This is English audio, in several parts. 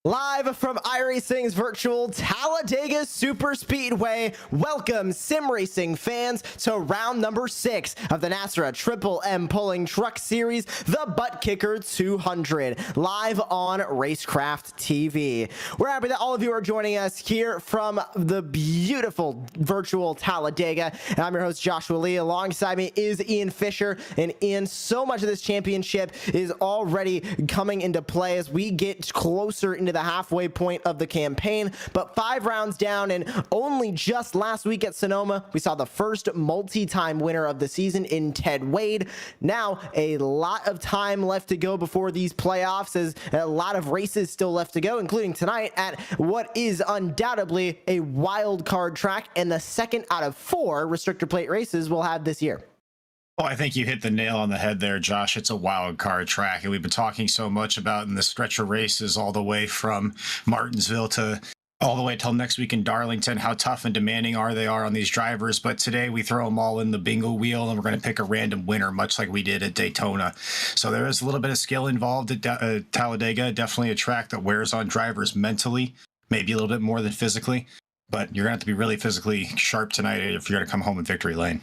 Live from iRacing's virtual Talladega Super Speedway, welcome sim racing fans to round number 6 of the NASRA Triple M Pulling Truck Series, the ButtKicker 200, live on Racecraft TV. We're happy that all of you are joining us here from the beautiful virtual Talladega, and I'm your host Joshua Lee. Alongside me is Ian Fisher, and Ian, so much of this championship is already coming into play as we get closer into the halfway point of the campaign, but 5 rounds down, and only just last week at Sonoma we saw the first multi-time winner of the season in Ted Wade. Now a lot of time left to go before these playoffs, as a lot of races still left to go, including tonight at what is undoubtedly a wild card track and the second out of 4 restrictor plate races we'll have this year. Well, I think you hit the nail on the head there, Josh. It's a wild card track, and we've been talking so much about in the stretch of races all the way from Martinsville to all the way till next week in Darlington, how tough and demanding they are on these drivers. But today we throw them all in the bingo wheel, and we're going to pick a random winner, much like we did at Daytona. So there is a little bit of skill involved at Talladega. Definitely a track that wears on drivers mentally, maybe a little bit more than physically. But you're going to have to be really physically sharp tonight if you're going to come home in victory lane.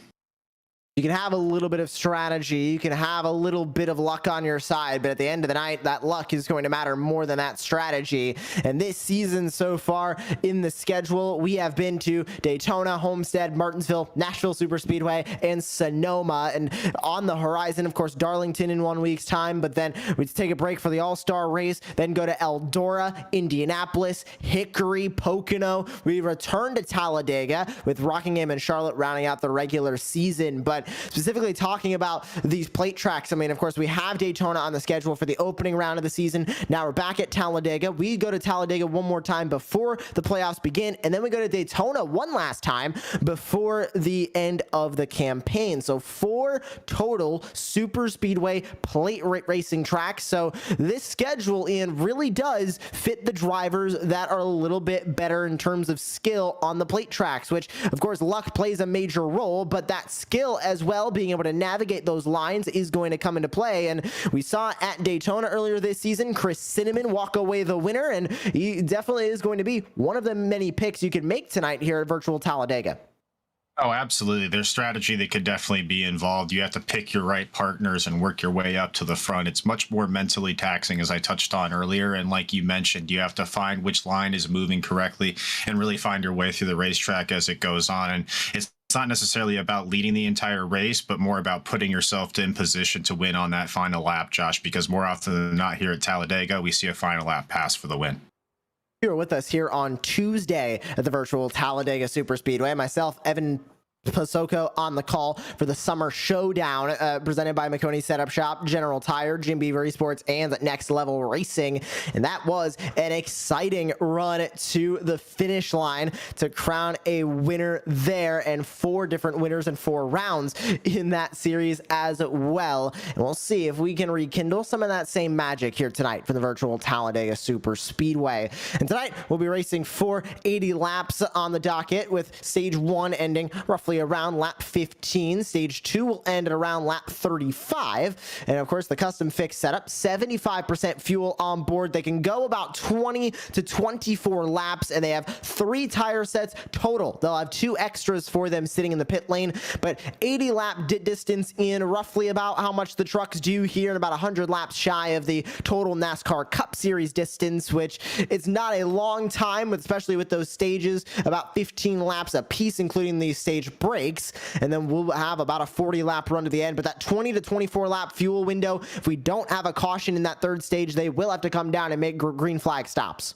You can have a little bit of strategy, you can have a little bit of luck on your side, but at the end of the night, that luck is going to matter more than that strategy. And this season so far in the schedule, we have been to Daytona, Homestead, Martinsville, Nashville Superspeedway, and Sonoma. And on the horizon, of course, Darlington in 1 week's time, but then we take a break for the All-Star race, then go to Eldora, Indianapolis, Hickory, Pocono. We return to Talladega with Rockingham and Charlotte rounding out the regular season. But specifically talking about these plate tracks, I mean, of course, we have Daytona on the schedule for the opening round of the season. Now we're back at Talladega. We go to Talladega one more time before the playoffs begin, and then we go to Daytona one last time before the end of the campaign. So 4 total super speedway plate racing tracks. So this schedule, Ian, really does fit the drivers that are a little bit better in terms of skill on the plate tracks, which of course luck plays a major role, but that skill as well, being able to navigate those lines, is going to come into play. And we saw at Daytona earlier this season Chris Cinnamon walk away the winner, and he definitely is going to be one of the many picks you can make tonight here at virtual Talladega. Oh, absolutely. There's strategy that could definitely be involved. You have to pick your right partners and work your way up to the front. It's much more mentally taxing, as I touched on earlier. And like you mentioned, you have to find which line is moving correctly and really find your way through the racetrack as it goes on. And it's not necessarily about leading the entire race, but more about putting yourself in position to win on that final lap, Josh, because more often than not here at Talladega, we see a final lap pass for the win. You were with us here on Tuesday at the virtual Talladega Superspeedway. Myself, Evan Pasoko, on the call for the Summer Showdown, presented by McConey Setup Shop, General Tire, Jim Beaver Esports, and Next Level Racing. And that was an exciting run to the finish line to crown a winner there, and 4 different winners in 4 rounds in that series as well. And we'll see if we can rekindle some of that same magic here tonight for the virtual Talladega Super Speedway. And tonight we'll be racing 480 laps on the docket, with stage 1 ending roughly around lap 15. Stage 2 will end at around lap 35. And of course, the custom fix setup, 75% fuel on board. They can go about 20 to 24 laps, and they have 3 tire sets total. They'll have 2 extras for them sitting in the pit lane, but 80 lap distance in, roughly about how much the trucks do here, and about 100 laps shy of the total NASCAR Cup Series distance, which it's not a long time, especially with those stages, about 15 laps a piece, including the stage breaks, and then we'll have about a 40 lap run to the end. But that 20 to 24 lap fuel window, if we don't have a caution in that 3rd stage, they will have to come down and make green flag stops.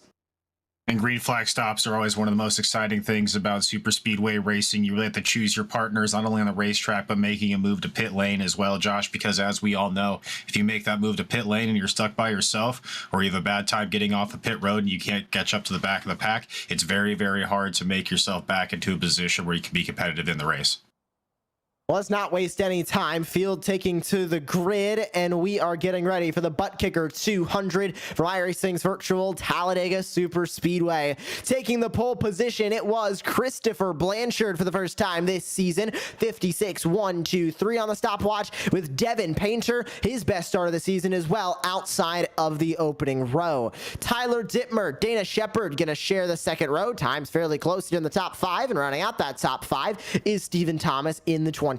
And green flag stops are always one of the most exciting things about super speedway racing. You really have to choose your partners, not only on the racetrack, but making a move to pit lane as well, Josh, because as we all know, if you make that move to pit lane and you're stuck by yourself, or you have a bad time getting off the pit road and you can't catch up to the back of the pack, it's very, very hard to make yourself back into a position where you can be competitive in the race. Let's not waste any time. Field taking to the grid, and we are getting ready for the ButtKicker 200 from iRacing's virtual Talladega Super Speedway. Taking the pole position, it was Christopher Blanchard for the first time this season. 56-1-2-3 on the stopwatch, with Devin Painter, his best start of the season as well, outside of the opening row. Tyler Dittmer, Dana Shepard going to share the second row. Times fairly close in the top 5, and rounding out that top 5 is Stephen Thomas in the 23.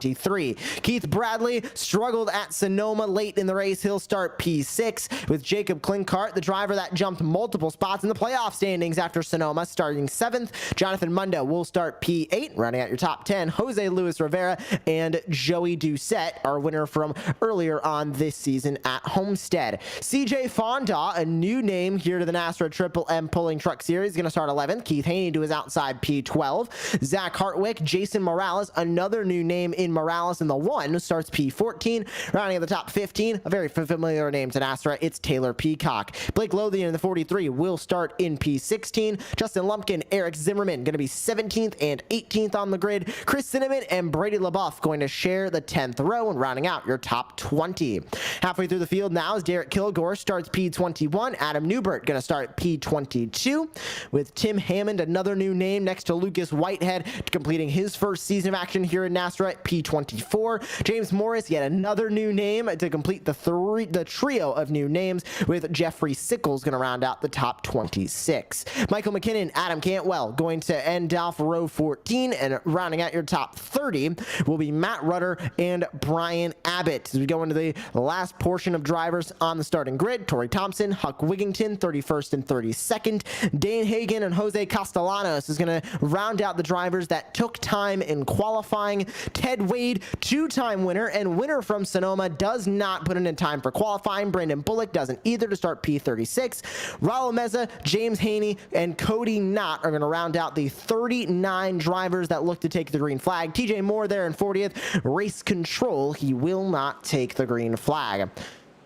Keith Bradley struggled at Sonoma late in the race. He'll start P6, with Jacob Klinkart, the driver that jumped multiple spots in the playoff standings after Sonoma, starting 7th. Jonathan Mundo will start P8, rounding out your top 10. Jose Luis Rivera and Joey Doucette, our winner from earlier on this season at Homestead. CJ Fonda, a new name here to the NASRA Triple M Pulling Truck Series, going to start 11th. Keith Haney to his outside P12. Zach Hartwick, Jason Morales, another new name in Morales in the 1, starts P14. Rounding at the top 15, a very familiar name to NASRA, it's Taylor Peacock. Blake Lothian in the 43 will start in P16. Justin Lumpkin, Eric Zimmerman going to be 17th and 18th on the grid. Chris Cinnamon and Brady LaBeouf going to share the 10th row, and rounding out your top 20. Halfway through the field now is Derek Kilgore, starts P21. Adam Newbert going to start P22, with Tim Hammond, another new name, next to Lucas Whitehead, completing his first season of action here in NASRA at P24. James Morris, yet another new name to complete the trio of new names, with Jeffrey Sickles going to round out the top 26. Michael McKinnon, Adam Cantwell going to end off row 14, and rounding out your top 30 will be Matt Rudder and Brian Abbott. As we go into the last portion of drivers on the starting grid, Torrey Thompson, Huck Wigington, 31st and 32nd. Dane Hagen and Jose Castellanos is going to round out the drivers that took time in qualifying. Ted Wade, two-time winner and winner from Sonoma, does not put in time for qualifying. Brandon Bullock doesn't either, to start P36. Raul Meza, James Haney, and Cody Knott are going to round out the 39 drivers that look to take the green flag. TJ Moore there in 40th. Race control, he will not take the green flag.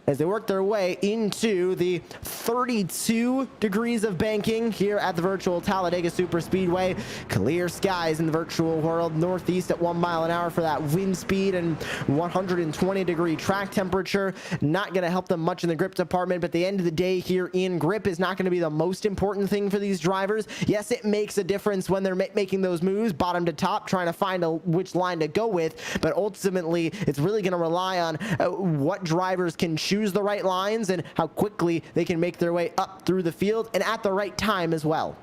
As they work their way into the 32 degrees of banking here at the virtual Talladega Super Speedway. Clear skies in the virtual world. Northeast at 1 mile an hour for that wind speed, and 120-degree track temperature. Not going to help them much in the grip department, but at the end of the day here in grip is not going to be the most important thing for these drivers. Yes, it makes a difference when they're making those moves bottom to top, trying to find which line to go with, but ultimately it's really going to rely on what drivers can choose the right lines and how quickly they can make their way up through the field, and at the right time as well.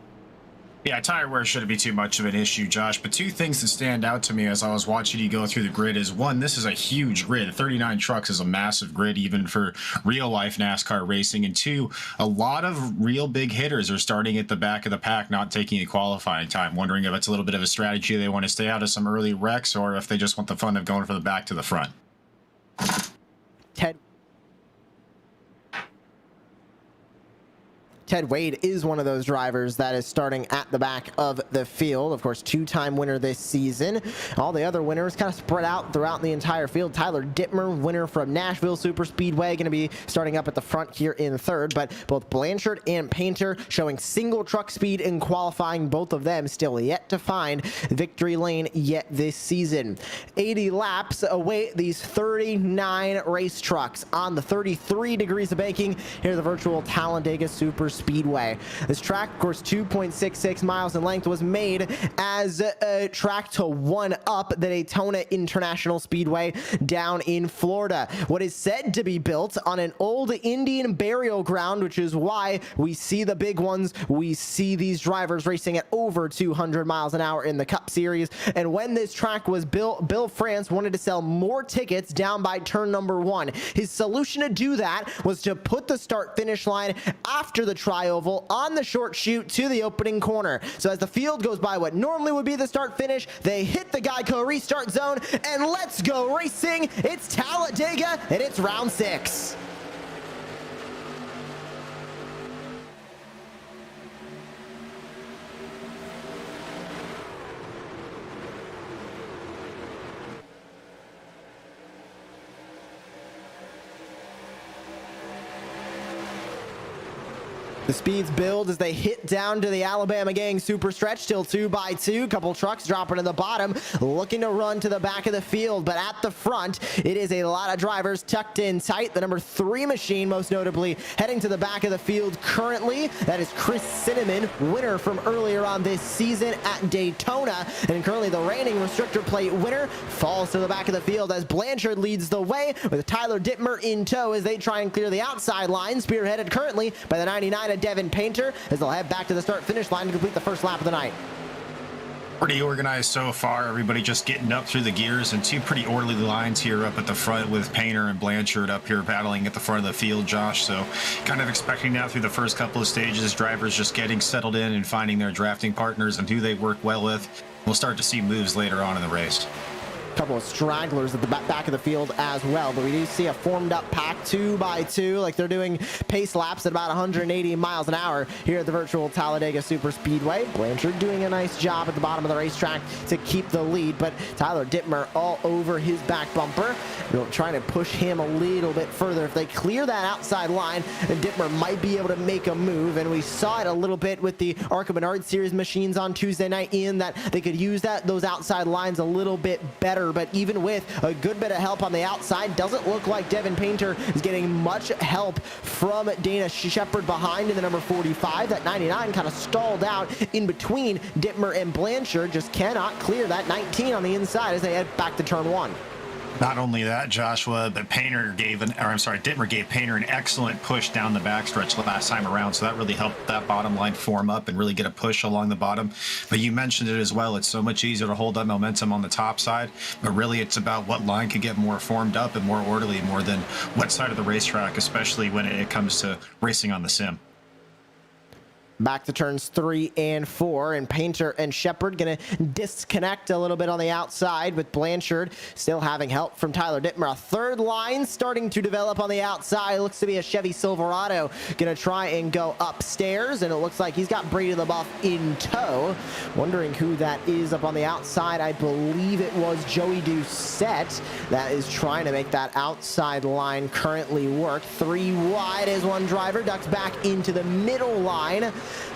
Yeah, tire wear shouldn't be too much of an issue, Josh, but two things that stand out to me as I was watching you go through the grid is, one, this is a huge grid. 39 trucks is a massive grid even for real-life NASCAR racing, and two, a lot of real big hitters are starting at the back of the pack, not taking a qualifying time. Wondering if it's a little bit of a strategy, they want to stay out of some early wrecks, or if they just want the fun of going from the back to the front. Ted Wade is one of those drivers that is starting at the back of the field. Of course, two-time winner this season. All the other winners kind of spread out throughout the entire field. Tyler Dittmer, winner from Nashville Super Speedway, going to be starting up at the front here in third. But both Blanchard and Painter showing single truck speed in qualifying. Both of them still yet to find victory lane yet this season. 80 laps await these 39 race trucks on the 33 degrees of banking here at the virtual Talladega Super Speedway. This track, of course, 2.66 miles in length, was made as a track to one-up the Daytona International Speedway down in Florida. What is said to be built on an old Indian burial ground, which is why we see the big ones. We see these drivers racing at over 200 miles an hour in the Cup Series. And when this track was built, Bill France wanted to sell more tickets down by turn number 1. His solution to do that was to put the start-finish line after the tri-oval on the short chute to the opening corner. So as the field goes by what normally would be the start finish, they hit the Geico restart zone, and let's go racing. It's Talladega, and it's round 6. The speeds build as they hit down to the Alabama gang super stretch, still 2 by 2. Couple trucks dropping to the bottom, looking to run to the back of the field. But at the front, it is a lot of drivers tucked in tight. The number 3 machine, most notably, heading to the back of the field currently. That is Chris Cinnamon, winner from earlier on this season at Daytona. And currently the reigning restrictor plate winner falls to the back of the field as Blanchard leads the way with Tyler Dittmer in tow as they try and clear the outside line. Spearheaded currently by the 99 of Devin Painter as they'll head back to the start-finish line to complete the first lap of the night. Pretty organized so far. Everybody just getting up through the gears, and 2 pretty orderly lines here up at the front with Painter and Blanchard up here battling at the front of the field, Josh. So kind of expecting now through the first couple of stages, drivers just getting settled in and finding their drafting partners and who they work well with. We'll start to see moves later on in the race. Couple of stragglers at the back of the field as well, but we do see a formed up pack 2 by 2, like they're doing pace laps at about 180 miles an hour here at the virtual Talladega Super Speedway. Blanchard doing a nice job at the bottom of the racetrack to keep the lead, but Tyler Dittmer all over his back bumper, trying to push him a little bit further. If they clear that outside line, then Dittmer might be able to make a move, and we saw it a little bit with the ARCA Menard Series machines on Tuesday night, in that they could use those outside lines a little bit better. But even with a good bit of help on the outside, doesn't look like Devin Painter is getting much help from Dana Shepard behind in the number 45. That 99 kind of stalled out in between Dittmer and Blanchard, just cannot clear that 19 on the inside as they head back to turn 1. Not only that, Joshua, but Dittmer gave Painter an excellent push down the backstretch the last time around, so that really helped that bottom line form up and really get a push along the bottom. But you mentioned it as well, it's so much easier to hold that momentum on the top side, but really it's about what line could get more formed up and more orderly, more than what side of the racetrack, especially when it comes to racing on the sim. Back to turns 3 and 4, and Painter and Shepard gonna disconnect a little bit on the outside, with Blanchard still having help from Tyler Dittmer. A third line starting to develop on the outside. Looks to be a Chevy Silverado gonna try and go upstairs, and it looks like he's got Brady LaBeouf in tow. Wondering who that is up on the outside. I believe it was Joey Doucette that is trying to make that outside line currently work. 3 wide as one driver ducks back into the middle line,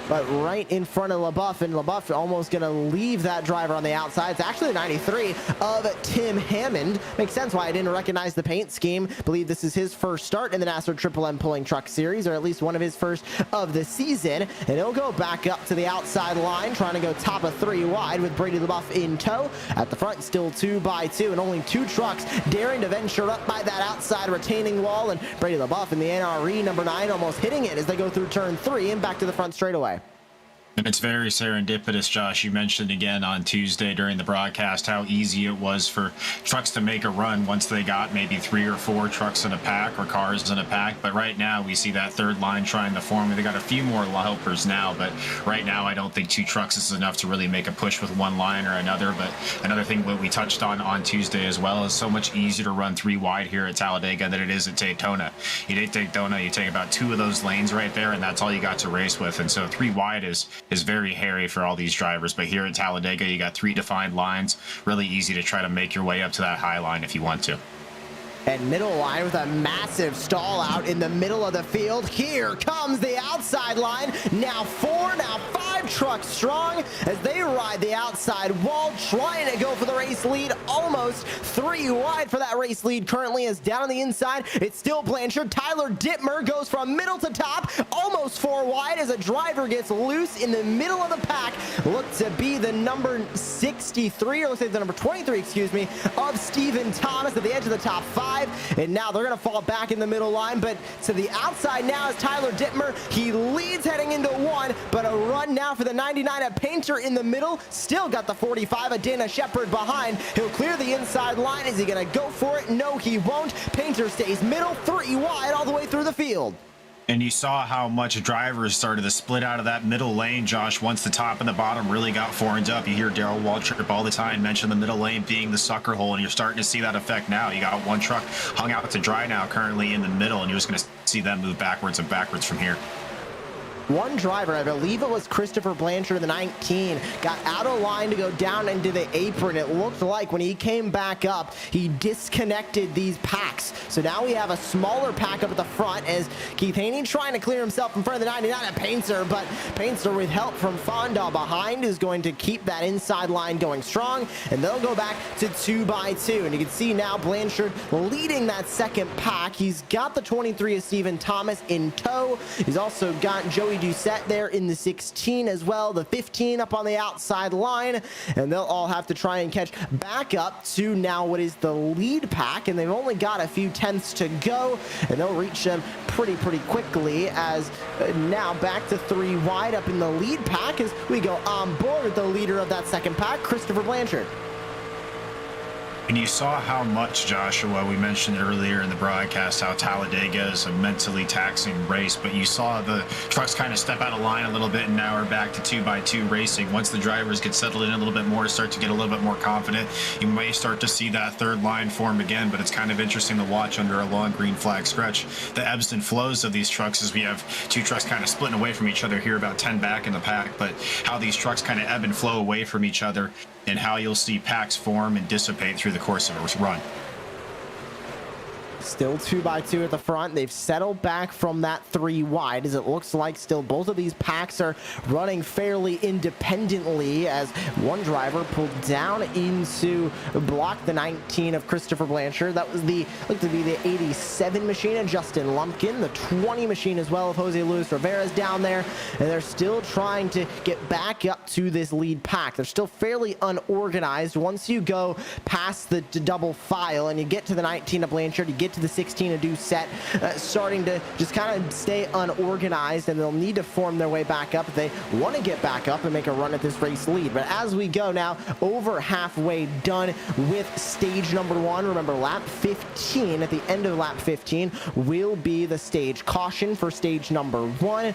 but right in front of LaBeouf, and LaBeouf almost going to leave that driver on the outside. It's actually the 93 of Tim Hammond. Makes sense why I didn't recognize the paint scheme. Believe this is his first start in the NASRA Triple M Pulling Truck Series, or at least one of his first of the season. And he'll go back up to the outside line, trying to go top of 3 wide with Brady LaBeouf in tow. At the front, still 2 by 2, and only 2 trucks daring to venture up by that outside retaining wall. And Brady LaBeouf in the NRE number 9 almost hitting it as they go through turn 3 and back to the front straightaway. And it's very serendipitous, Josh. You mentioned again on Tuesday during the broadcast how easy it was for trucks to make a run once they got maybe 3 or 4 trucks in a pack or cars in a pack. But right now we see that third line trying to form. They got a few more helpers now, but right now I don't think 2 trucks is enough to really make a push with one line or another. But another thing that we touched on Tuesday as well is so much easier to run 3 wide here at Talladega than it is at Daytona. You take Daytona, you take about 2 of those lanes right there, and that's all you got to race with. And so 3 wide is very hairy for all these drivers. But here at Talladega, you got 3 defined lines, really easy to try to make your way up to that high line if you want to. And middle line with a massive stall out in the middle of the field. Here comes the outside line. Now 4, now 5 trucks strong as they ride the outside wall, trying to go for the race lead. Almost 3 wide for that race lead. Currently is down on the inside. It's still Blanchard. Tyler Dittmer goes from middle to top, almost 4 wide as a driver gets loose in the middle of the pack. Looked to be the number 63, or let's say the number 23, excuse me, of Stephen Thomas at the edge of the top 5. And now they're going to fall back in the middle line, but to the outside now is Tyler Dittmer. He leads heading into 1, but a run now for the 99 at Painter in the middle. Still got the 45 of Dana Shepard behind. He'll clear the inside line. Is he going to go for it? No, he won't. Painter stays middle, 3 wide all the way through the field. And you saw how much drivers started to split out of that middle lane, Josh, once the top and the bottom really got formed up. You hear Darrell Waltrip all the time mention the middle lane being the sucker hole, and you're starting to see that effect now. You got 1 truck hung out to dry now currently in the middle, and you're just going to see them move backwards and backwards from here. one driver, I believe it was Christopher Blanchard, the 19, got out of line to go down into the apron. It looked like when he came back up, he disconnected these packs. So now we have a smaller pack up at the front as Keith Haney trying to clear himself in front of the 99 at Painter, but Painter with help from Fonda behind is going to keep that inside line going strong, and they'll go back to 2x2. And you can see now Blanchard leading that second pack. He's got the 23 of Stephen Thomas in tow. He's also got Joey Doucette there in the 16 as well, the 15 up on the outside line, and they'll all have to try and catch back up to now what is the lead pack, and they've only got a few tenths to go, and they'll reach them pretty quickly as now back to 3 wide up in the lead pack as we go on board with the leader of that second pack, Christopher Blanchard. And you saw how much, Joshua, we mentioned earlier in the broadcast, how Talladega is a mentally taxing race, but you saw the trucks kind of step out of line a little bit, and now we're back to 2x2 racing. Once the drivers get settled in a little bit more, start to get a little bit more confident, you may start to see that third line form again, but it's kind of interesting to watch under a long green flag stretch. The ebbs and flows of these trucks as we have two trucks kind of splitting away from each other here, about 10 back in the pack, but how these trucks kind of ebb and flow away from each other, and how you'll see packs form and dissipate through the course of a run. Still 2x2 at the front. They've settled back from that 3 wide as it looks like still both of these packs are running fairly independently as one driver pulled down into block the 19 of Christopher Blanchard. That was looked to be the 87 machine of Justin Lumpkin, the 20 machine as well of Jose Luis Rivera is down there, and they're still trying to get back up to this lead pack. They're still fairly unorganized. Once you go past the double file and you get to the 19 of Blanchard, you get to the 16 of Doucette, starting to just kind of stay unorganized, and they'll need to form their way back up if they want to get back up and make a run at this race lead. But as we go now, over halfway done with stage number 1. Remember, lap 15, at the end of lap 15, will be the stage caution for stage number 1.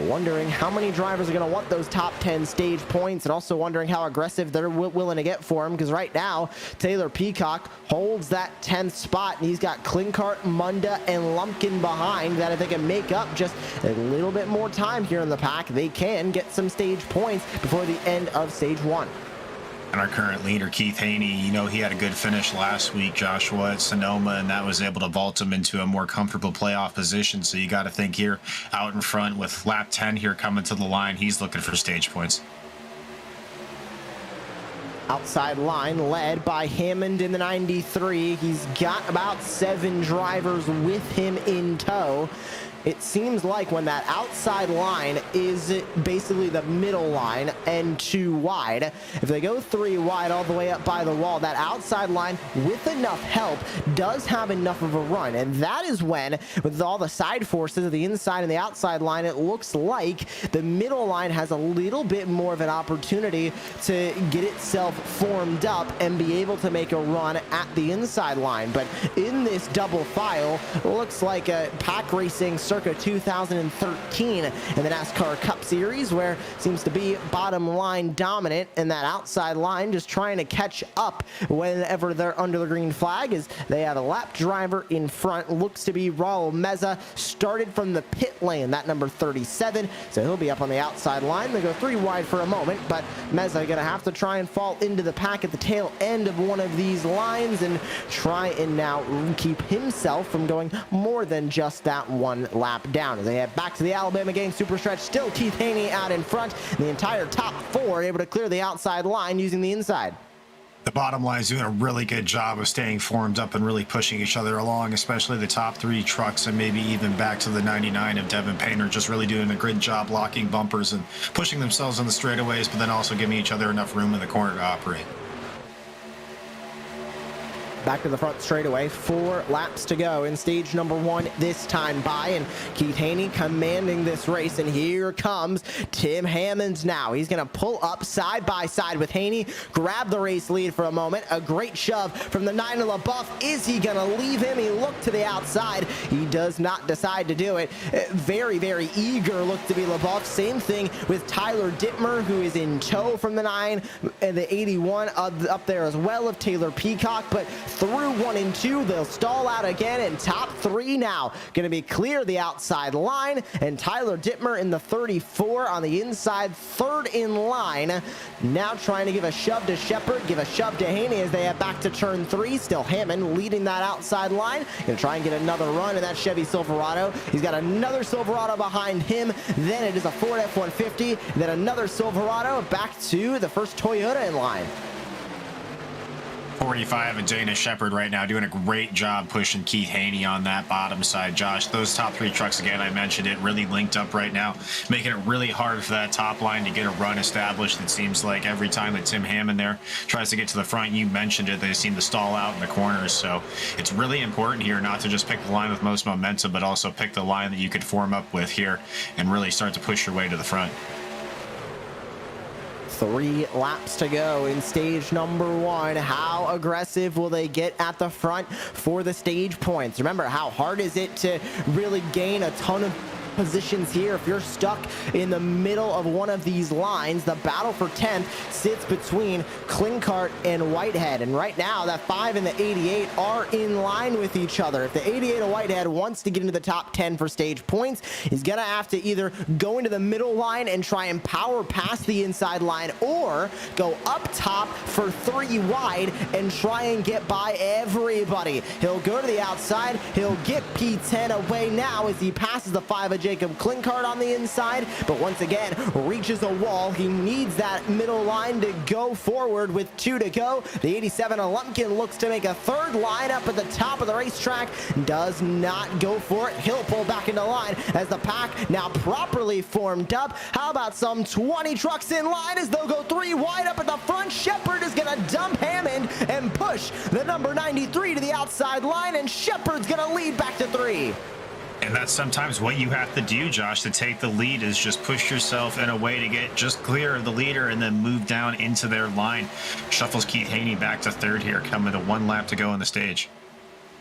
Wondering how many drivers are going to want those top 10 stage points, and also wondering how aggressive they're willing to get for them, because right now Taylor Peacock holds that 10th spot, and he's got Klinkart, Munda, and Lumpkin behind that. If they can make up just a little bit more time here in the pack, they can get some stage points before the end of stage 1. And our current leader, Keith Haney, you know, he had a good finish last week, Joshua, at Sonoma, and that was able to vault him into a more comfortable playoff position. So you got to think here out in front with lap 10 here coming to the line, he's looking for stage points. Outside line led by Hammond in the 93. He's got about 7 drivers with him in tow. It seems like when that outside line is basically the middle line and 2 wide, if they go 3 wide all the way up by the wall, that outside line with enough help does have enough of a run. And that is when, with all the side forces of the inside and the outside line, it looks like the middle line has a little bit more of an opportunity to get itself formed up and be able to make a run at the inside line. But in this double file, it looks like a pack racing circa 2013 in the NASCAR Cup Series, where it seems to be bottom line dominant, and that outside line just trying to catch up whenever they're under the green flag, as they have a lap driver in front. Looks to be Raul Meza, started from the pit lane, that number 37, so he'll be up on the outside line. They go 3 wide for a moment, but Meza gonna have to try and fall into the pack at the tail end of one of these lines and try and now keep himself from going more than just that 1 lap down. As they head back to the Alabama Gang Super Stretch, still Keith Haney out in front, and the entire top 4 able to clear the outside line using the inside. The bottom line is doing a really good job of staying formed up and really pushing each other along, especially the top 3 trucks, and maybe even back to the 99 of Devin Painter, just really doing a good job locking bumpers and pushing themselves on the straightaways, but then also giving each other enough room in the corner to operate. Back to the front straightaway, 4 laps to go in stage number 1 this time by, and Keith Haney commanding this race, and here comes Tim Hammonds now. He's going to pull up side by side with Haney, grab the race lead for a moment. A great shove from the 9 of LaBeouf. Is he going to leave him? He looked to the outside. He does not decide to do it. Very eager look to be LaBeouf. Same thing with Tyler Dittmer, who is in tow from the 9 and the 81 up there as well of Taylor Peacock, but through 1 and 2. They'll stall out again, and top 3 now going to be clear the outside line, and Tyler Dittmer in the 34 on the inside, third in line. Now trying to give a shove to Shepard, give a shove to Haney as they head back to turn 3. Still Hammond leading that outside line. Going to try and get another run in that Chevy Silverado. He's got another Silverado behind him. Then it is a Ford F-150. Then another Silverado back to the first Toyota in line. 45 and Dana Shepard right now doing a great job pushing Keith Haney on that bottom side. Josh, those top 3 trucks, again, I mentioned it, really linked up right now, making it really hard for that top line to get a run established. It seems like every time that Tim Hammond there tries to get to the front, you mentioned it, they seem to stall out in the corners. So it's really important here not to just pick the line with most momentum, but also pick the line that you could form up with here and really start to push your way to the front. 3 laps to go in stage number 1. How aggressive will they get at the front for the stage points? Remember, how hard is it to really gain a ton of positions here? If you're stuck in the middle of one of these lines, the battle for 10th sits between Klinkart and Whitehead, and right now that 5 and the 88 are in line with each other. If the 88 of Whitehead wants to get into the top 10 for stage points, he's gonna have to either go into the middle line and try and power past the inside line, or go up top for 3 wide and try and get by everybody. He'll go to the outside, he'll get P10 away now as he passes the 5 of Jacob Klinkart on the inside, but once again reaches a wall. He needs that middle line to go forward with 2 to go. The 87 of Lumpkin looks to make a third line up at the top of the racetrack, does not go for it. He'll pull back into line as the pack now properly formed up. How about some 20 trucks in line as they'll go 3 wide up at the front. Shepard is gonna dump Hammond and push the number 93 to the outside line, and Shepard's gonna lead back to 3. And that's sometimes what you have to do, Josh, to take the lead, is just push yourself in a way to get just clear of the leader and then move down into their line. Shuffles Keith Haney back to 3rd here, coming to 1 lap to go on the stage.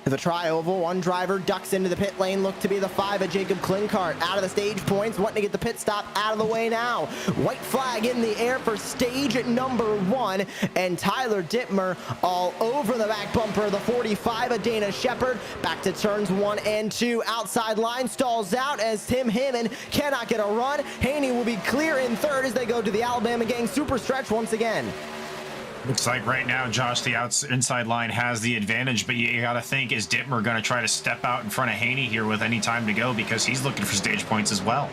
The tri-oval, one driver ducks into the pit lane, look to be the 5 of Jacob Klinkart. Out of the stage points, wanting to get the pit stop out of the way now. White flag in the air for stage number 1, and Tyler Dittmer all over the back bumper of the 45 of Dana Shepard. Back to turns 1 and 2. Outside line stalls out as Tim Hammond cannot get a run. Haney will be clear in 3rd as they go to the Alabama Gang super stretch once again. Looks like right now, Josh, the inside line has the advantage, but you got to think, is Dittmer going to try to step out in front of Haney here with any time to go, because he's looking for stage points as well.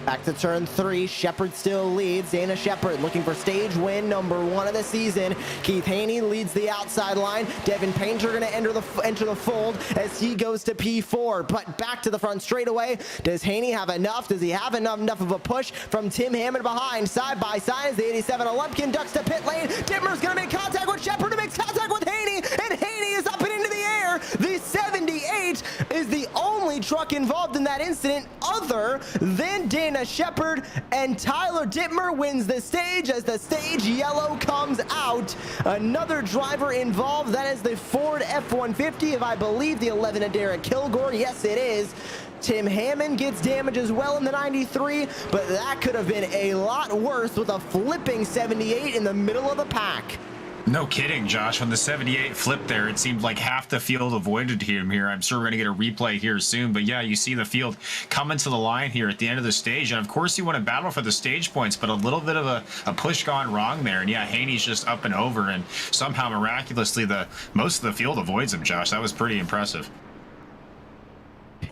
Back to turn 3, Shepard still leads. Dana Shepard looking for stage win number 1 of the season. Keith Haney leads the outside line. Devin Painter going to enter the fold as he goes to P4, but back to the front straightaway. Does Haney have enough? Does he have enough of a push from Tim Hammond behind? Side by side as the 87 of Lumpkin ducks to pit lane. Dittmer's going to make contact with Shepard, who makes contact with Haney, and Haney is up and into the air. The 78 is the only truck involved in that incident other than Dana Shepard, and Tyler Dittmer wins the stage as the stage yellow comes out. Another driver involved, that is the Ford F-150 of, I believe, the 11 of Derek Kilgore. Yes, it is. Tim Hammond gets damage as well in the 93, but that could have been a lot worse with a flipping 78 in the middle of the pack. No kidding, Josh. When the 78 flipped there, it seemed like half the field avoided him here. I'm sure we're going to get a replay here soon. But yeah, you see the field coming to the line here at the end of the stage. And of course, you want to battle for the stage points, but a little bit of a push gone wrong there. And yeah, Haney's just up and over. And somehow, miraculously, most of the field avoids him, Josh. That was pretty impressive.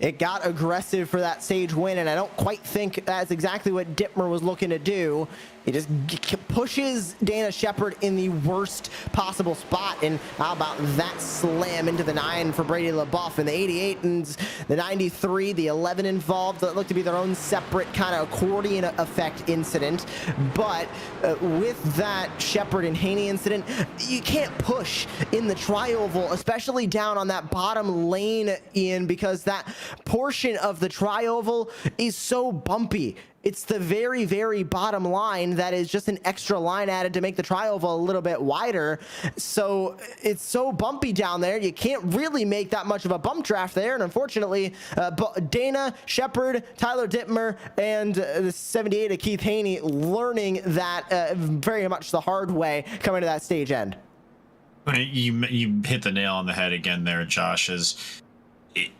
It got aggressive for that stage win, and I don't quite think that's exactly what Dittmer was looking to do. He just pushes Dana Shepard in the worst possible spot, and how about that slam into the 9 for Brady LaBeouf, and the 88 and the 93, the 11 involved that looked to be their own separate kind of accordion effect incident. But with that Shepard and Haney incident, you can't push in the tri-oval, especially down on that bottom lane, Ian, because that portion of the tri-oval is so bumpy. It's the very, very bottom line that is just an extra line added to make the tri-oval a little bit wider. So it's so bumpy down there, you can't really make that much of a bump draft there. And unfortunately, Dana Shepard, Tyler Dittmer, and the 78 of Keith Haney learning that very much the hard way coming to that stage end. You hit the nail on the head again there, Josh.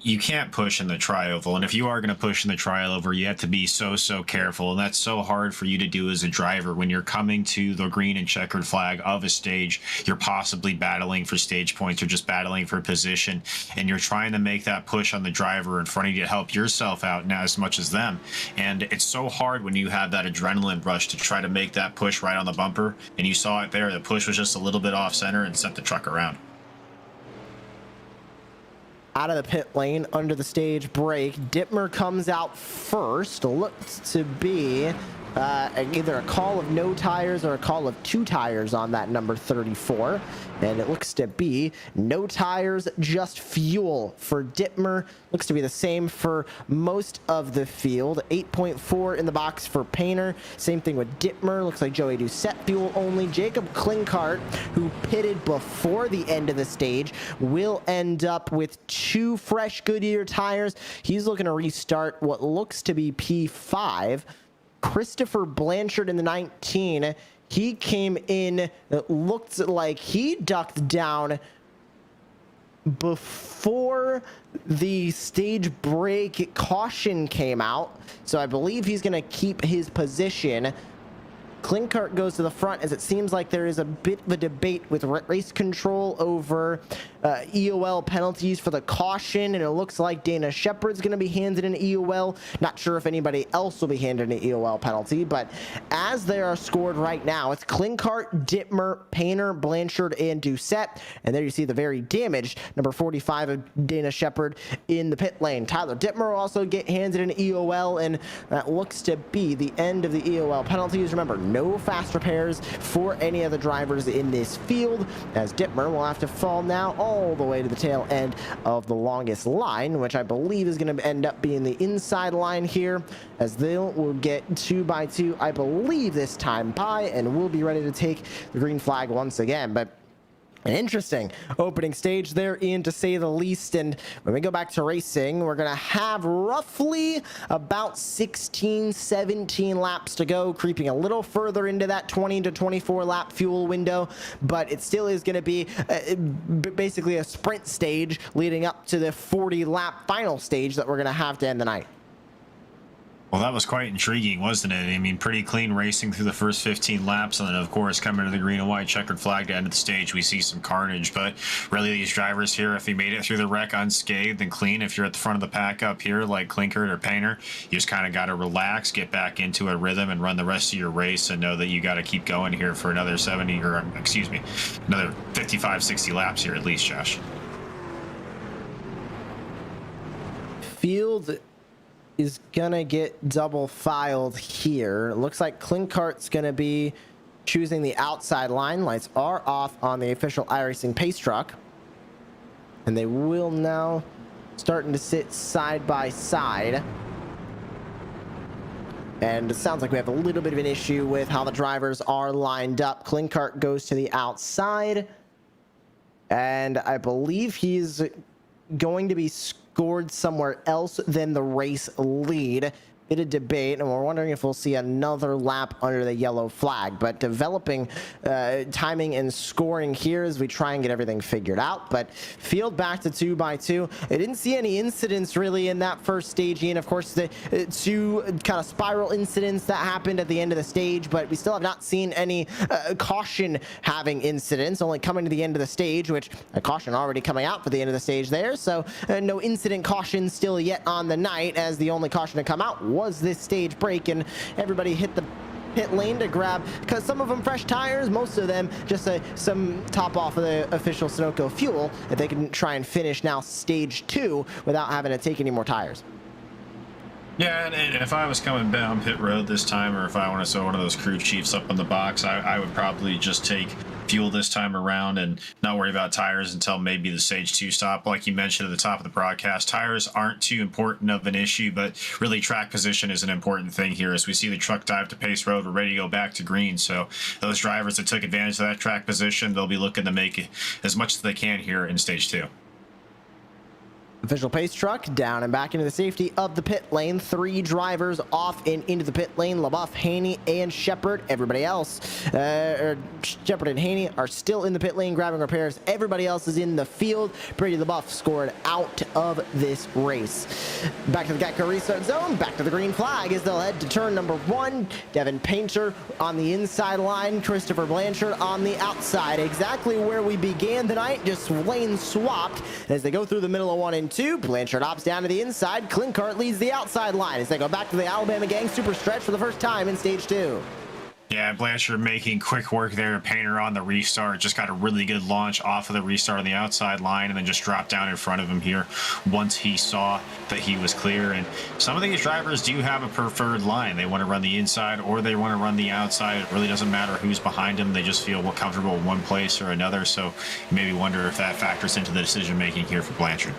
You can't push in the tri-oval, and if you are going to push in the tri-oval, you have to be so careful, and that's so hard for you to do as a driver when you're coming to the green and checkered flag of a stage. You're possibly battling for stage points or just battling for position, and you're trying to make that push on the driver in front of you to help yourself out now as much as them. And it's so hard when you have that adrenaline rush to try to make that push right on the bumper, and you saw it there. The push was just a little bit off center and sent the truck around. Out of the pit lane under the stage break, Dittmer comes out first. Looks to be either a call of no tires or a call of 2 tires on that number 34, and it looks to be no tires, just fuel for Dittmer. Looks to be the same for most of the field. 8.4 in the box for Painter. Same thing with Dittmer. Looks like Joey Doucette fuel only. Jacob Klinkart, who pitted before the end of the stage, will end up with 2 fresh Goodyear tires. He's looking to restart what looks to be P5. Christopher Blanchard in the 19, he came in, it looked like he ducked down before the stage break caution came out, so I believe he's going to keep his position. Klinkart goes to the front, as it seems like there is a bit of a debate with race control over EOL penalties for the caution, and it looks like Dana Shepard's going to be handed an EOL. Not sure if anybody else will be handed an EOL penalty, but as they are scored right now, it's Klinkart, Dittmer, Painter, Blanchard, and Doucette, and there you see the very damaged number 45 of Dana Shepard in the pit lane. Tyler Dittmer will also get handed an EOL, and that looks to be the end of the EOL penalties. Remember, no fast repairs for any of the drivers in this field, as Dittmer will have to fall now all the way to the tail end of the longest line, which I believe is going to end up being the inside line here, as they will get 2x2, I believe, this time by, and will be ready to take the green flag once again. But an interesting opening stage there, Ian, to say the least. And when we go back to racing, we're going to have roughly about 16, 17 laps to go, creeping a little further into that 20 to 24 lap fuel window. But it still is going to be basically a sprint stage leading up to the 40 lap final stage that we're going to have to end the night. Well, that was quite intriguing, wasn't it? I mean, pretty clean racing through the first 15 laps, and then, of course, coming to the green and white checkered flag to end of the stage, we see some carnage. But really, these drivers here, if you made it through the wreck unscathed and clean, if you're at the front of the pack up here, like Klinkert or Painter, you just kind of got to relax, get back into a rhythm, and run the rest of your race, and know that you got to keep going here for another 70, or excuse me, another 55, 60 laps here at least, Josh. Field is gonna get double filed here. It looks like Klinkart's gonna be choosing the outside line. Lights are off on the official iRacing pace truck, and they will now starting to sit side by side. And it sounds like we have a little bit of an issue with how the drivers are lined up. Klinkart goes to the outside, and I believe he's going to be scored somewhere else than the race lead. Bit of debate, and we're wondering if we'll see another lap under the yellow flag. But developing timing and scoring here as we try and get everything figured out. But field back to 2x2. I didn't see any incidents really in that first stage, and of course the 2 kind of spiral incidents that happened at the end of the stage, but we still have not seen any caution having incidents, only coming to the end of the stage, which a caution already coming out for the end of the stage there. So no incident caution still yet on the night, as the only caution to come out was this stage break, and everybody hit the pit lane to grab, because some of them fresh tires, most of them just some top off of the official Sunoco fuel, that they can try and finish now stage 2 without having to take any more tires. Yeah, and if I was coming down pit road this time, or if I want to throw one of those crew chiefs up in the box, I would probably just take fuel this time around and not worry about tires until maybe the stage 2 stop. Like you mentioned at the top of the broadcast, tires aren't too important of an issue, but really track position is an important thing here. As we see the truck dive to pace road, we're ready to go back to green. So those drivers that took advantage of that track position, they'll be looking to make as much as they can here in stage 2. Official pace truck down and back into the safety of the pit lane. 3 drivers off and into the pit lane. LaBeouf, Haney, and Shepard. Everybody else, Shepard and Haney are still in the pit lane grabbing repairs. Everybody else is in the field. Brady LaBeouf scored out of this race. Back to the GuttKicker restart zone. Back to the green flag as they'll head to turn number 1. Devin Painter on the inside line. Christopher Blanchard on the outside. Exactly where we began the night. Just lane swapped as they go through the middle of 1 and 2. Blanchard opts down to the inside. Klinkart leads the outside line as they go back to the Alabama gang super stretch for the first time in stage 2. Yeah, Blanchard making quick work there. Painter on the restart. Just got a really good launch off of the restart on the outside line and then just dropped down in front of him here once he saw that he was clear. And some of these drivers do have a preferred line. They want to run the inside or they want to run the outside. It really doesn't matter who's behind them. They just feel more comfortable in one place or another. So you maybe wonder if that factors into the decision making here for Blanchard.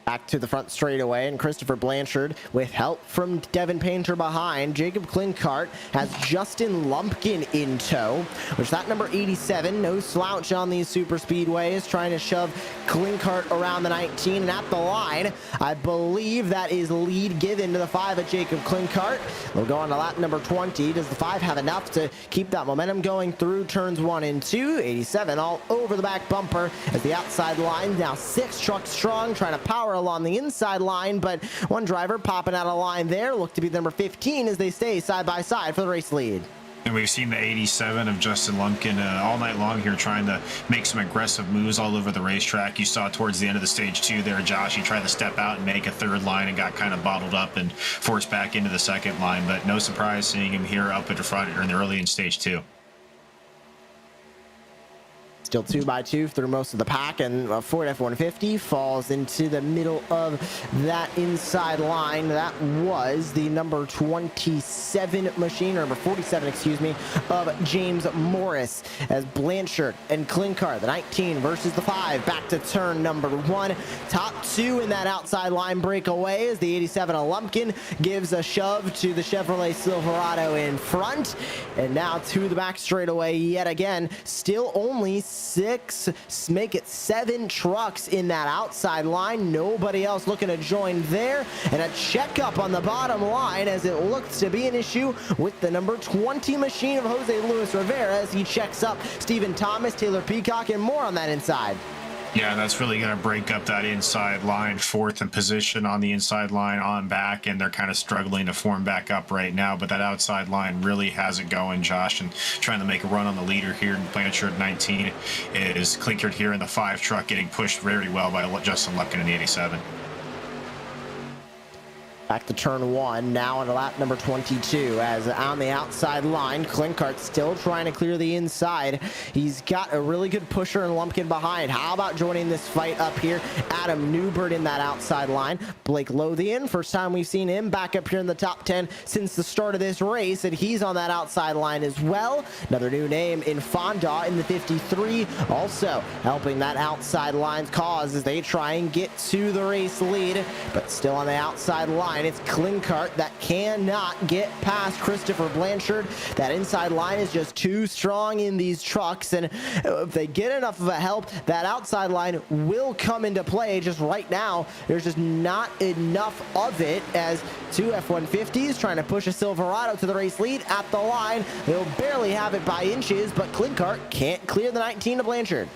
Back to the front straightaway, and Christopher Blanchard with help from Devin Painter behind. Jacob Klinkart has Justin Lumpkin in tow, which that number 87, no slouch on these super speedways, trying to shove Klinkart around the 19 and at the line. I believe that is lead given to the 5 at Jacob Klinkart. They'll go on to lap number 20. Does the 5 have enough to keep that momentum going through turns 1 and 2? 87 all over the back bumper as the outside line now 6 trucks strong, trying to power along the inside line, but one driver popping out of line there looked to be number 15 as they stay side by side for the race lead. And we've seen the 87 of Justin Lumpkin all night long here trying to make some aggressive moves all over the racetrack. You saw towards the end of the stage 2 there, Josh, he tried to step out and make a third line and got kind of bottled up and forced back into the second line, but no surprise seeing him here up at the front or in the early in stage 2. Still 2x2 through most of the pack, and a Ford F-150 falls into the middle of that inside line. That was the number 27 machine, or number 47, excuse me, of James Morris, as Blanchard and Klinkart, the 19 versus the 5, back to turn number 1. Top 2 in that outside line breakaway as the 87 of Lumpkin gives a shove to the Chevrolet Silverado in front, and now to the back straightaway yet again. Still only 6, make it 7 trucks in that outside line. Nobody else looking to join there, and a checkup on the bottom line as it looks to be an issue with the number 20 machine of Jose Luis Rivera as he checks up Stephen Thomas, Taylor Peacock, and more on that inside. Yeah, that's really going to break up that inside line. 4th in position on the inside line on back, and they're kind of struggling to form back up right now. But that outside line really has it going, Josh, and trying to make a run on the leader here. Blanchard 19 is Klinkert here in the 5 truck, getting pushed very well by Justin Lumpkin in the 87. Back to turn 1, now on lap number 22, as on the outside line, Klinkart still trying to clear the inside. He's got a really good pusher and Lumpkin behind. How about joining this fight up here? Adam Newbert in that outside line. Blake Lothian, first time we've seen him back up here in the top 10 since the start of this race, and he's on that outside line as well. Another new name in Fonda in the 53, also helping that outside line's cause as they try and get to the race lead, but still on the outside line. It's Klinkart that cannot get past Christopher Blanchard. That inside line is just too strong in these trucks, and if they get enough of a help, that outside line will come into play. Just right now, there's just not enough of it, as 2 F-150s trying to push a Silverado to the race lead at the line. They'll barely have it by inches, but Klinkart can't clear the 19 to Blanchard.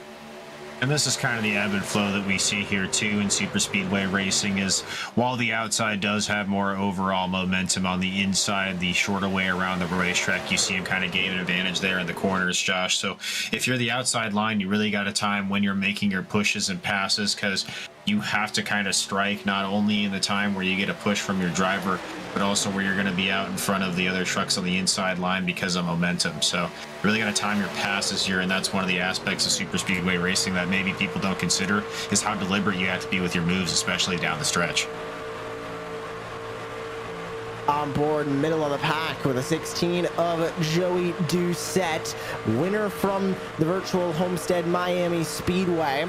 And this is kind of the ebb and flow that we see here too in super speedway racing, is while the outside does have more overall momentum, on the inside, the shorter way around the racetrack, you see him kind of gain an advantage there in the corners, Josh. So if you're the outside line, you really got a time when you're making your pushes and passes, because you have to kind of strike not only in the time where you get a push from your driver, but also where you're going to be out in front of the other trucks on the inside line because of momentum. So you really got to time your passes here, and that's one of the aspects of super speedway racing that maybe people don't consider, is how deliberate you have to be with your moves, especially down the stretch. On board, middle of the pack with a 16 of Joey Doucette, winner from the virtual Homestead Miami Speedway.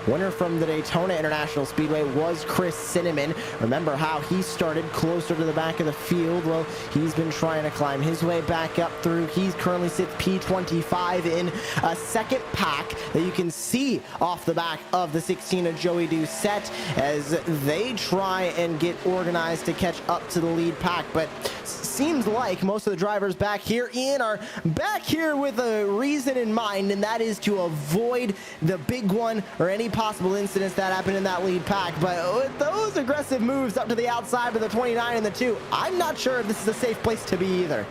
Winner from the Daytona International Speedway was Chris Cinnamon. Remember how he started closer to the back of the field? Well, he's been trying to climb his way back up through. He currently sits P25 in a second pack that you can see off the back of the 16 of Joey Doucette as they try and get organized to catch up to the lead pack. But seems like most of the drivers back here, Ian, are back here with a reason in mind, and that is to avoid the big one or any possible incidents that happen in that lead pack. But with those aggressive moves up to the outside with the 29 and the 2, I'm not sure if this is a safe place to be either.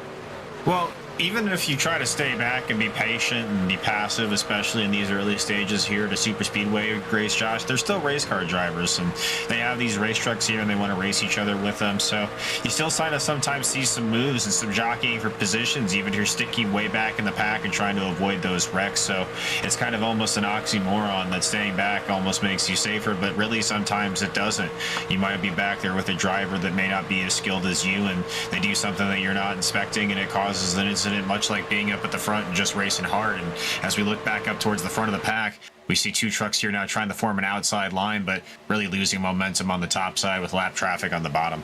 Well, even if you try to stay back and be patient and be passive, especially in these early stages here to super speedway race, Josh, they're still race car drivers, and they have these race trucks here and they want to race each other with them. So you still sometimes see some moves and some jockeying for positions, even if you're sticking way back in the pack and trying to avoid those wrecks. So it's kind of almost an oxymoron that staying back almost makes you safer, but really sometimes it doesn't. You might be back there with a driver that may not be as skilled as you, and they do something that you're not inspecting, and it causes an incident, much like being up at the front and just racing hard. And as we look back up towards the front of the pack, we see two trucks here now trying to form an outside line, but really losing momentum on the top side with lap traffic on the bottom.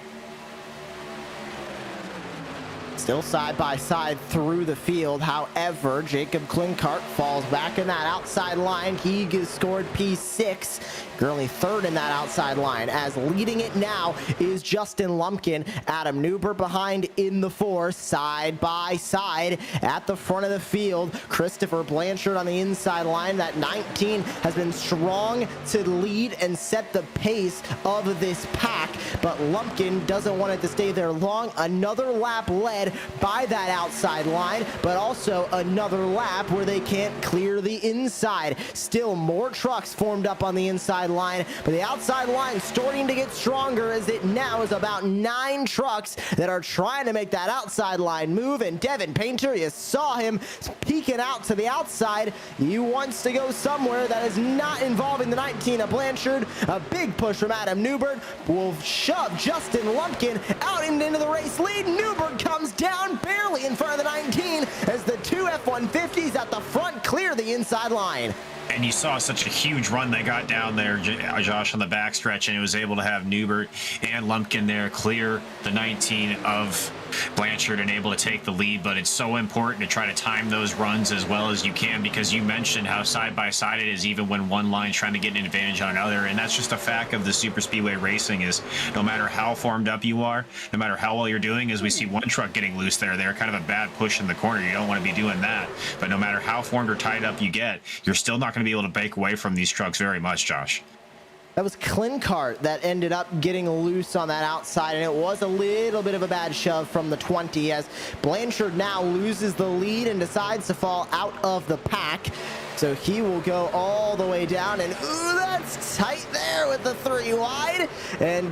Still side by side through the field. However, Jacob Klinkart falls back in that outside line. He scored P6, currently third in that outside line, as leading it now is Justin Lumpkin. Adam Newbert behind in the 4, side by side at the front of the field. Christopher Blanchard on the inside line. That 19 has been strong to lead and set the pace of this pack, but Lumpkin doesn't want it to stay there long. Another lap led by that outside line, but also another lap where they can't clear the inside. Still more trucks formed up on the inside line, but the outside line starting to get stronger as it now is about 9 trucks that are trying to make that outside line move. And Devin Painter, you saw him peeking out to the outside. He wants to go somewhere that is not involving the 19 of Blanchard. A big push from Adam Newbert will shove Justin Lumpkin out and into the race lead. Newbert comes down barely in front of the 19 as the 2 F-150s at the front clear the inside line. And you saw such a huge run they got down there, Josh, on the backstretch, and it was able to have Newbert and Lumpkin there clear the 19 of Blanchard and able to take the lead. But it's so important to try to time those runs as well as you can, because you mentioned how side by side it is even when one line's trying to get an advantage on another. And that's just a fact of the super speedway racing, is no matter how formed up you are, no matter how well you're doing, as we see one truck getting loose there, they're kind of a bad push in the corner. You don't want to be doing that. But no matter how formed or tied up you get, you're still not going to be able to break away from these trucks very much, Josh. That was Klinkart that ended up getting loose on that outside, and it was a little bit of a bad shove from the 20 as Blanchard now loses the lead and decides to fall out of the pack. So he will go all the way down, and ooh, that's tight there with the 3 wide. And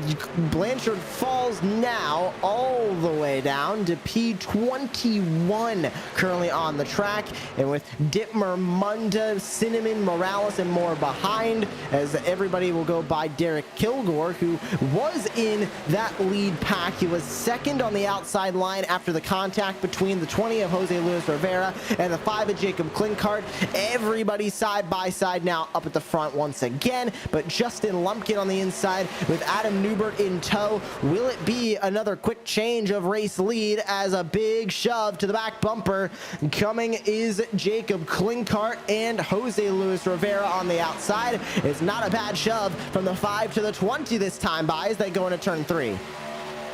Blanchard falls now all the way down to P21 currently on the track. And with Dittmer, Munda, Cinnamon, Morales, and more behind, as everybody will go by Derek Kilgore, who was in that lead pack. He was second on the outside line after the contact between the 20 of Jose Luis Rivera and the 5 of Jacob Klinkart. Everybody side by side now up at the front once again, but Justin Lumpkin on the inside with Adam Newbert in tow. Will it be another quick change of race lead as a big shove to the back bumper? Coming is Jacob Klinkart and Jose Luis Rivera on the outside. It's not a bad shove from the 5 to the 20 this time by as they go into turn 3.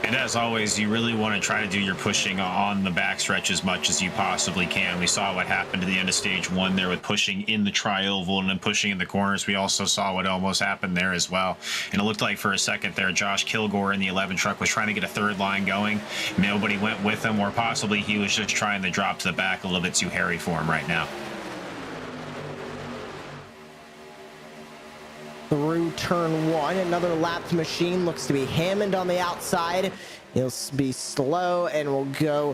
And as always, you really want to try to do your pushing on the backstretch as much as you possibly can. We saw what happened to the end of stage 1 there with pushing in the tri-oval and then pushing in the corners. We also saw what almost happened there as well. And it looked like for a second there, Josh Kilgore in the 11 truck was trying to get a third line going. Nobody went with him, or possibly he was just trying to drop to the back a little bit too hairy for him right now. Through turn 1, another lapped machine looks to be Hammond on the outside. He'll be slow and will go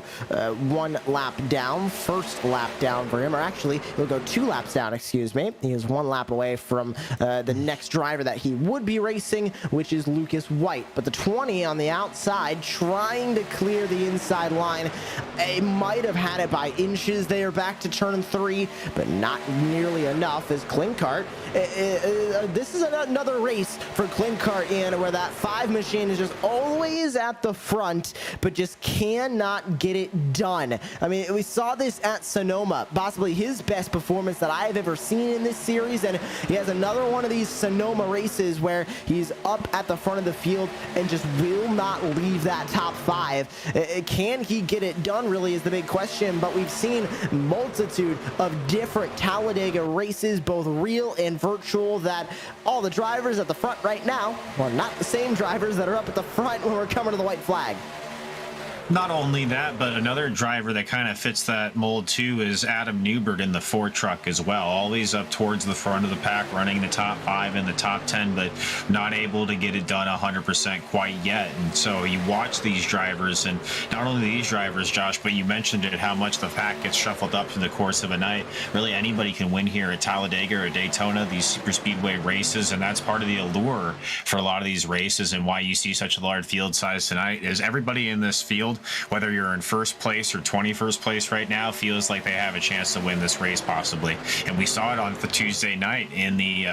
one lap down, first lap down for him, or actually he'll go 2 laps down, excuse me. He is 1 lap away from the next driver that he would be racing, which is Lucas White. But the 20 on the outside trying to clear the inside line. He might have had it by inches there back to turn 3, but not nearly enough as Klinkart. This is another race for Klinkart, in where that 5 machine is just always at the front, but just cannot get it done. I mean, we saw this at Sonoma, possibly his best performance that I've ever seen in this series, and he has another one of these Sonoma races where he's up at the front of the field and just will not leave that top 5. Can he get it done, really, is the big question, but we've seen multitude of different Talladega races, both real and virtual, that all the drivers at the front right now, well, not the same drivers that are up at the front when we're coming to the white flag. Not only that, but another driver that kind of fits that mold too is Adam Newbert in the Ford truck as well. Always up towards the front of the pack, running the top 5 and the top 10, but not able to get it done 100% quite yet. And so you watch these drivers, and not only these drivers, Josh, but you mentioned it, how much the pack gets shuffled up through the course of a night. Really, anybody can win here at Talladega or Daytona, these super speedway races, and that's part of the allure for a lot of these races, and why you see such a large field size tonight is everybody in this field, whether you're in first place or 21st place right now, feels like they have a chance to win this race possibly. And we saw it on the Tuesday night in the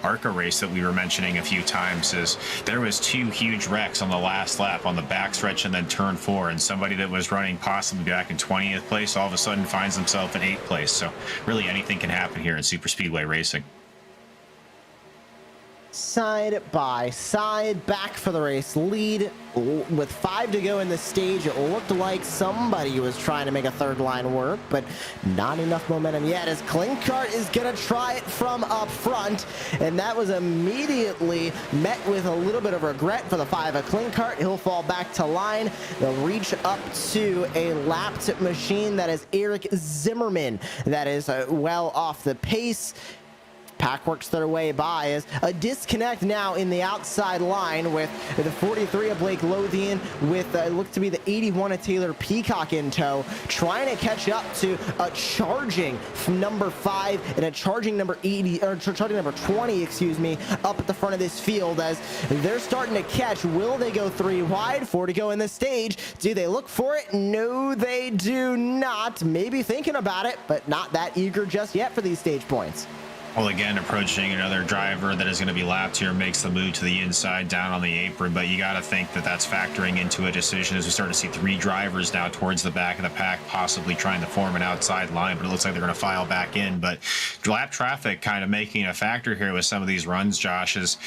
ARCA race that we were mentioning a few times. Is there was 2 huge wrecks on the last lap on the backstretch and then turn 4, and somebody that was running possibly back in 20th place all of a sudden finds himself in 8th place. So really anything can happen here in super speedway racing. Side by side, back for the race lead. With 5 to go in the stage, it looked like somebody was trying to make a third line work, but not enough momentum yet, as Klinkart is going to try it from up front, and that was immediately met with a little bit of regret for the 5 of Klinkart. He'll fall back to line. They'll reach up to a lapped machine that is Eric Zimmerman, that is well off the pace. Pack works their way by as a disconnect now in the outside line with the 43 of Blake Lothian, with look to be the 81 of Taylor Peacock in tow, trying to catch up to a charging number 5 and a charging number 80, or charging number 20, excuse me, up at the front of this field as they're starting to catch. Will they go 3 wide, 4 to go in the stage? Do they look for it? No, they do not. Maybe thinking about it, but not that eager just yet for these stage points. Well, again, approaching another driver that is going to be lapped here, makes the move to the inside down on the apron, but you got to think that that's factoring into a decision as we start to see 3 drivers now towards the back of the pack, possibly trying to form an outside line, but it looks like they're going to file back in. But lap traffic kind of making a factor here with some of these runs, Josh, is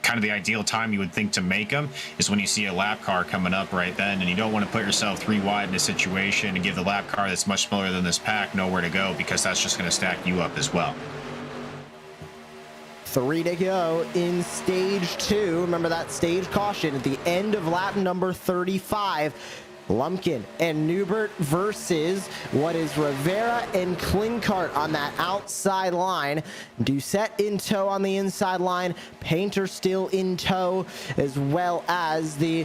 kind of the ideal time you would think to make them is when you see a lap car coming up right then, and you don't want to put yourself 3 wide in a situation and give the lap car that's much smaller than this pack nowhere to go, because that's just going to stack you up as well. 3 to go in stage 2. Remember that stage caution at the end of lap number 35. Lumpkin and Newbert versus what is Rivera and Klinkart on that outside line. Doucette in tow on the inside line. Painter still in tow, as well as the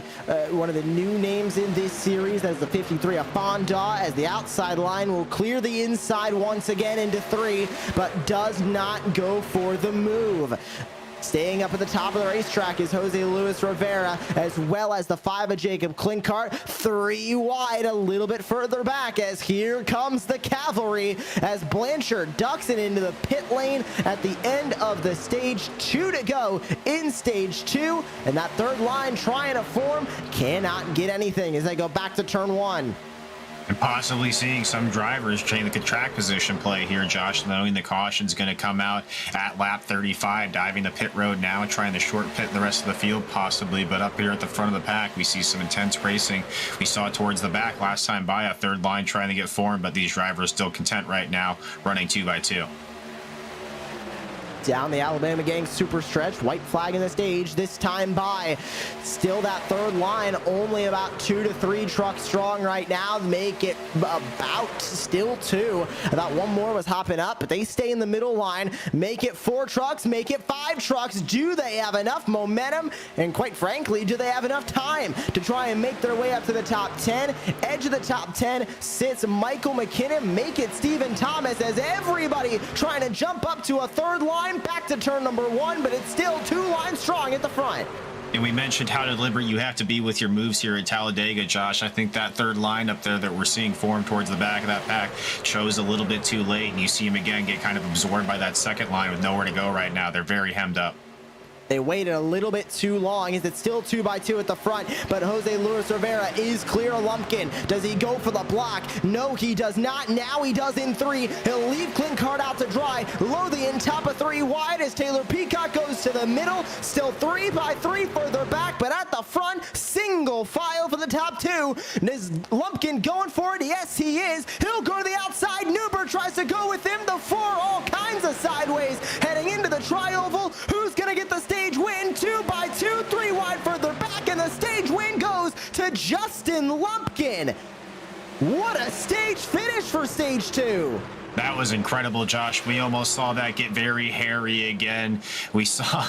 one of the new names in this series, as the 53 of Fonda, as the outside line will clear the inside once again into 3, but does not go for the move. Staying up at the top of the racetrack is Jose Luis Rivera, as well as the 5 of Jacob Klinkart. 3 wide, a little bit further back, as here comes the cavalry, as Blanchard ducks it into the pit lane at the end of the stage. 2 to go in stage 2, and that third line trying to form cannot get anything as they go back to turn 1. And possibly seeing some drivers change the track position play here, Josh, knowing the caution's going to come out at lap 35, diving the pit road now and trying to short pit the rest of the field possibly. But up here at the front of the pack, we see some intense racing. We saw it towards the back last time by a third line trying to get formed, but these drivers still content right now running 2 by 2. Down the Alabama gang super stretch, white flag in the stage, this time by still that third line, only about 2 to 3 trucks strong right now, make it about still 2. I thought one more was hopping up, but they stay in the middle line, make it 4 trucks, make it 5 trucks. Do they have enough momentum? And quite frankly, do they have enough time to try and make their way up to the top 10? Edge of the top 10 sits Michael McKinnon, make it Stephen Thomas, as everybody trying to jump up to a third line, back to turn number 1, but it's still 2 lines strong at the front. And we mentioned how deliberate you have to be with your moves here at Talladega, Josh. I think that third line up there that we're seeing form towards the back of that pack chose a little bit too late, and you see him again get kind of absorbed by that second line with nowhere to go right now. They're very hemmed up. They waited a little bit too long. Is it still 2 by 2 at the front? But Jose Luis Rivera is clear of Lumpkin. Does he go for the block? No, he does not. Now he does in 3. He'll leave Clinkart out to dry. Lothian top of 3 wide as Taylor Peacock goes to the middle. Still 3 by 3 further back, but at the front, single file for the top 2. Is Lumpkin going for it? Yes, he is. He'll go to the outside. Newbert tries to go with him. The 4 all kinds of sideways. Heading into the tri-oval. Who's going to get the stage win? 2 by 2, 3 wide further back, and the stage win goes to Justin Lumpkin. What a stage finish for stage 2. That was incredible, Josh. We almost saw that get very hairy again. We saw,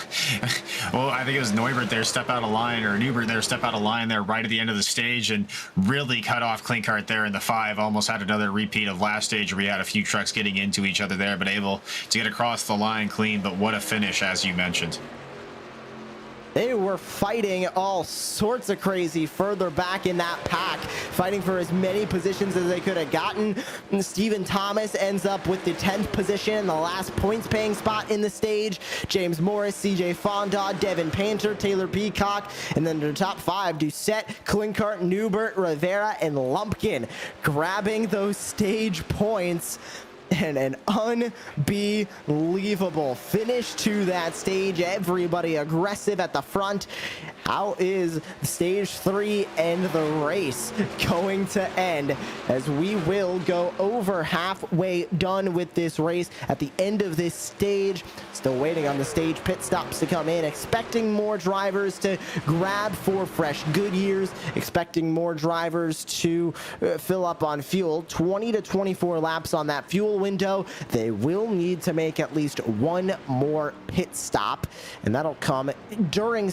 well, I think it was Neubert there step out of line, or Newbert there step out of line there right at the end of the stage and really cut off Clinkart there in the 5. Almost had another repeat of last stage where we had a few trucks getting into each other there, but able to get across the line clean. But what a finish, as you mentioned. They were fighting all sorts of crazy further back in that pack, fighting for as many positions as they could have gotten. And Stephen Thomas ends up with the 10th position, the last points paying spot in the stage. James Morris, CJ Fonda, Devin Painter, Taylor Peacock, and then the top 5, Doucette, Clinkart, Newbert, Rivera, and Lumpkin, grabbing those stage points. And an unbelievable finish to that stage. Everybody aggressive at the front. How is stage 3 and the race going to end, as we will go over halfway done with this race at the end of this stage? Still waiting on the stage pit stops to come in, expecting more drivers to grab 4 fresh Goodyears, expecting more drivers to fill up on fuel. 20 to 24 laps on that fuel window. They will need to make at least 1 more pit stop, and that'll come during